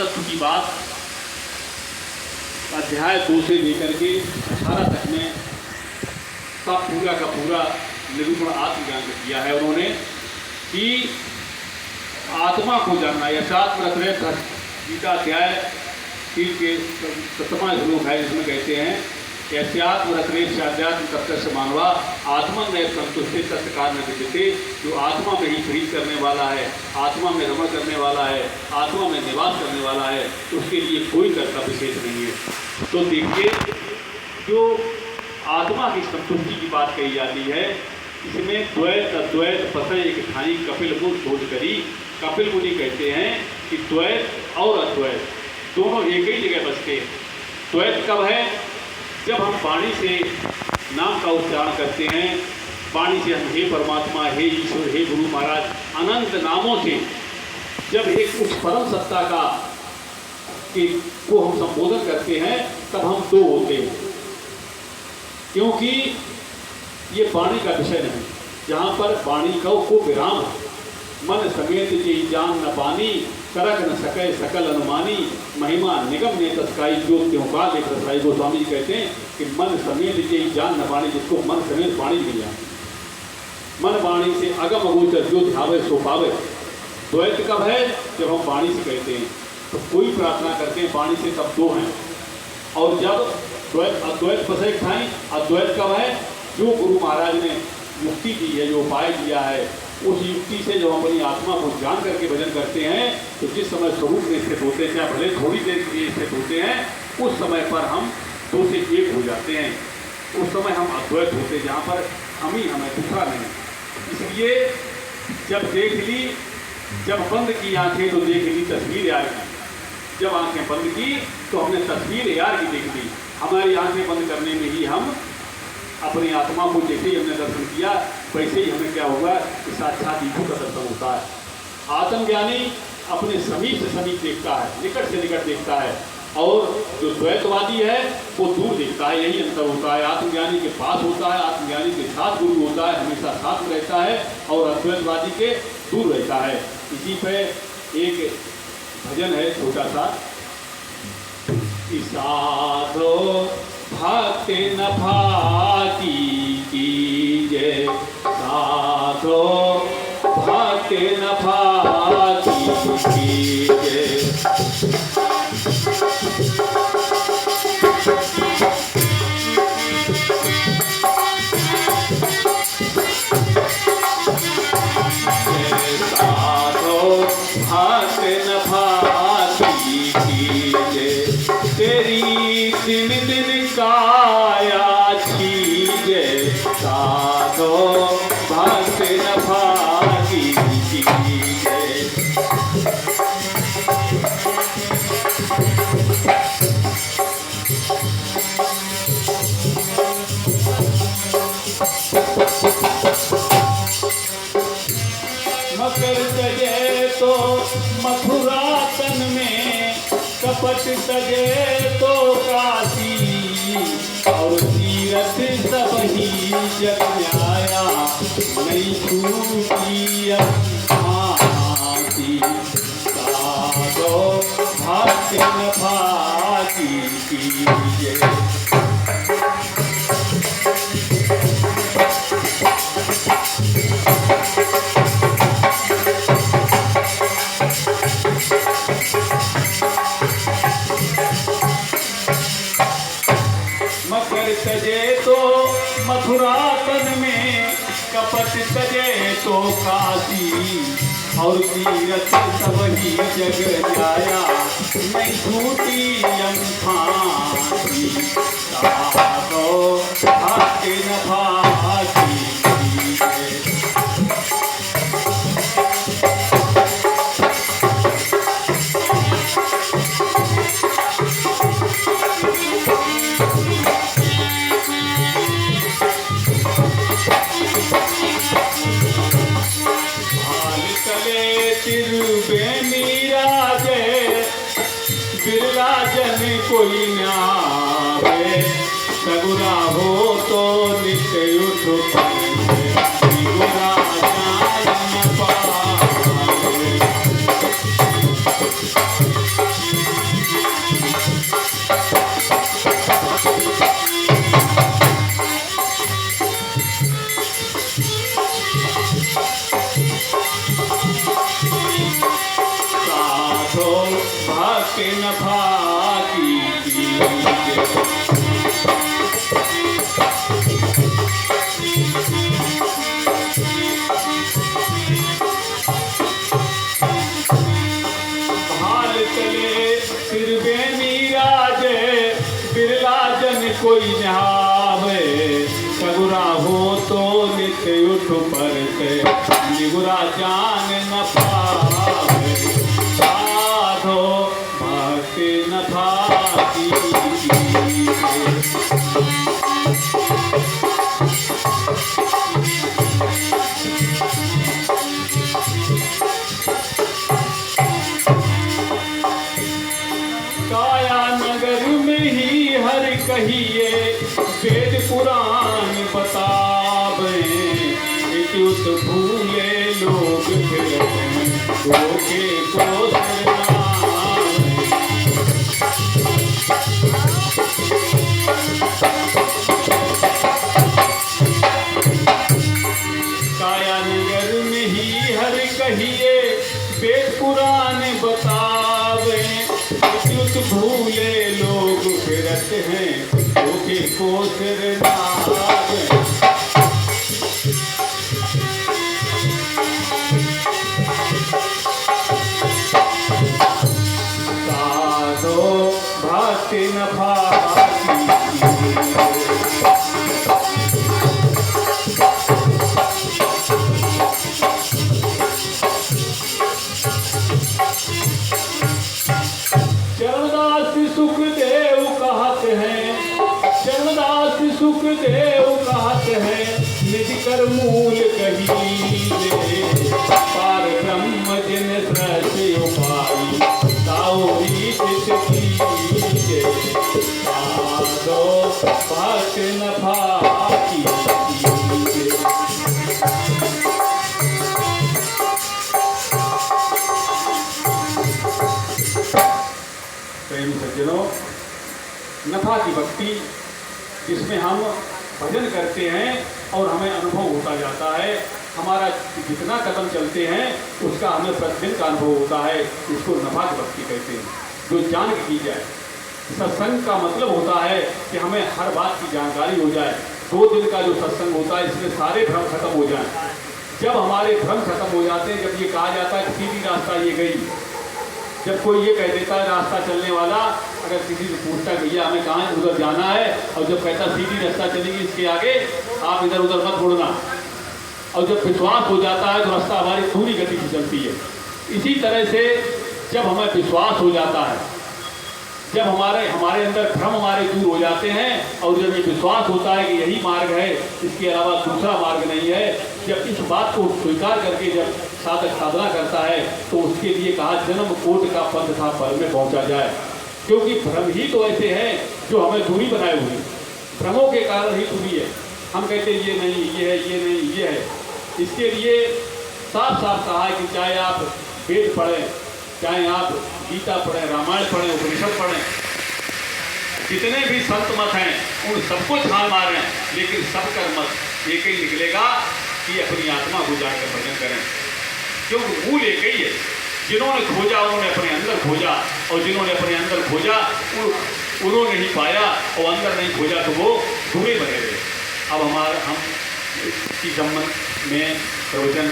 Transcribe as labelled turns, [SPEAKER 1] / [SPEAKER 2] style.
[SPEAKER 1] तत्व की बात अध्याय 2 से लेकर के 18 तक में सब पूरा का पूरा निरूपण आत्मज्ञान का किया है उन्होंने कि आत्मा को जानना यशात्म गीता अध्याय 3 के 7वां श्लोक है, जिसमें कहते हैं यस्यात्म अध्यात्म तत्व मानवा आत्मा में संतुष्टि तत्कार में विद्यते। जो आत्मा में ही प्रीत करने वाला है, आत्मा में रमण करने वाला है, आत्मा में निवास करने वाला है, उसके लिए कोई कर्तव्य विशेष नहीं है। तो देखिए, जो आत्मा की संतुष्टि की बात कही जाती है, इसमें द्वैत अद्वैत पसय एक ठाई कपिल मुनि खोज करी। कपिल मुनि कहते हैं कि द्वैत और अद्वैत दोनों एक ही जगह बसते हैं। द्वैत कब है? जब हम वाणी से नाम का उच्चारण करते हैं, वाणी से हम हे परमात्मा, हे ईश्वर, हे गुरु महाराज अनंत नामों से जब एक उस परम सत्ता का को हम संबोधन करते हैं, तब हम दो होते हैं। क्योंकि ये वाणी का विषय नहीं, जहाँ पर वाणी को विराम है। मन समेत जी जान न पानी, करक न सके सकल अनुमानी, महिमा निगम ने तस्काई जो त्यों का लेख रसाई। गोस्वामी जी कहते हैं कि मन समेत जी जान न पानी, जिसको मन समेत वाणी मिल जाए, मन वाणी से अगम अगोचर जो ध्यावे सो पावे। द्वैत कब है? जब हम वाणी से कहते हैं, तो कोई प्रार्थना करते हैं वाणी से, तब दो हैं। और जब द्वैत अद्वैत पसय ठाई, अद्वैत कब है? जो गुरु महाराज ने युक्ति दी है, जो उपाय दिया है, उस युक्ति से जब हम अपनी आत्मा को जान करके भजन करते हैं, तो जिस समय स्वरूप में स्थित होते हैं, चाहे भले थोड़ी देर के लिए स्थित होते हैं, उस समय पर हम दो से एक हो जाते हैं। उस समय हम अद्वैत होते हैं, जहाँ पर हम ही हमें दूसरा नहीं। इसलिए जब बंद की आंखें तो देख ली तस्वीर यार की। जब आंखें बंद की तो हमने तस्वीर यार की देख ली। हमारी आंखें बंद करने में ही हम अपनी आत्मा को जैसे ही हमने दर्शन किया, वैसे ही हमें क्या होगा कि साक्षात ईश्वर का दर्शन होता है। आत्मज्ञानी अपने समीप से समीप देखता है, निकट से निकट देखता है, और जो द्वैतवादी है वो दूर देखता है। यही अंतर होता है। आत्मज्ञानी के पास होता है, आत्मज्ञानी के साथ गुरु होता है, हमेशा साथ में रहता है, और अद्वैतवादी के दूर रहता है। इसी पे एक भजन है छोटा सा, साधो भक्ति न भाती कीजे, साधो भक्ति न भाती कीजे। साधो भक्ति न भाती कीजे, तेरी दिन दिन काया छीजे। साधो भक्ति न भाती कीजे। मकर सजे तो मथुरा तन में, कपट सजे तो काशी, और तीरथ सब ही जग आया, नहीं छूटी भांति। साधो भक्ति न भाती कीजे। मकर सजे तो मथुरा तन में, कपट सजे तो काशी, और तीरथ सब ही जग जाया, नहीं छूटी भांति। साधो भक्ति न भाती कीजे। बिरलाजन कोई न्यावे, सगुना हो तो नित्य उठ गुना जान पावे। भक्ति नफा कीजिए। भाल चले सिर बेनी राजे, बिरला जन कोई नहावे, सगुरा हो तो नित्य उठ पर से, निगुरा जान न पावे, साधो भक्ति नफा कीजिए। काया नगर में ही हर कहिए, वेद पुराण बतावे, इतुत भूले लोग फिरत हैं, धोखे को शरणावे। काया नगर में ही हर कहिए, वेद पुराण बतावे, इतुत भूले लोग फिरत हैं, धोखे को शरणावे। साधो भक्ति नफा कीजिए। चरणदास सुखदेव कहत हैं, चरणदास सुखदेव कहत हैं, निधि कर मूल कहीले, पार ब्रह्म जिन सृष्टि उपाई, ताऊ रीत कीजिए। साधो भक्ति नफा कीजिए। प्रेम सज्जनों, नफा की भक्ति जिसमें हम भजन करते हैं और हमें अनुभव होता जाता है, हमारा जितना कदम चलते हैं उसका हमें प्रतिदिन का अनुभव होता है, इसको नफा की भक्ति कहते हैं, जो जान के की जाए। सत्संग का मतलब होता है कि हमें हर बात की जानकारी हो जाए। 2 दिन का जो सत्संग होता है इसमें सारे भ्रम खत्म हो जाएं। जब हमारे भ्रम खत्म हो जाते हैं, जब ये कहा जाता है कि सीधी रास्ता ये गई, जब कोई ये कह देता है रास्ता चलने वाला, अगर किसी से पूछता है भैया हमें कहाँ उधर जाना है, और जब कहता सीधी रास्ता चलेगी, इसके आगे आप इधर उधर मत मुड़ना, और जब विश्वास हो जाता है तो रास्ता हमारी पूरी गति से चलती है। इसी तरह से जब हमें विश्वास हो जाता है, जब हमारे अंदर भ्रम हमारे दूर हो जाते हैं, और जब ये विश्वास होता है कि यही मार्ग है, इसके अलावा दूसरा मार्ग नहीं है, जब इस बात को स्वीकार करके जब साधक साधना करता है तो उसके लिए कहा जन्म कोट का पद था फल में पहुंचा जाए। क्योंकि भ्रम ही तो ऐसे हैं जो हमें दूरी बनाए हुए, भ्रमों के कारण ही दूरी है। हम कहते ये नहीं, ये है, ये नहीं, ये है। इसके लिए साफ साफ कहा है कि चाहे आप वेद पढ़ें, चाहे आप गीता पढ़ें, रामायण पढ़ें, उपनिषद पढ़ें, जितने भी संत मत हैं उन सबको छान मारें, लेकिन सबका मत एक ही निकलेगा कि अपनी आत्मा को जाकर भजन करें। क्योंकि मूल एक ही है। जिन्होंने खोजा उन्होंने अपने अंदर खोजा, और जिन्होंने अपने अंदर खोजा उन्होंने ही पाया, और अंदर नहीं खोजा तो वो दूरे बने रहे। अब हम इसी संबंध में प्रवचन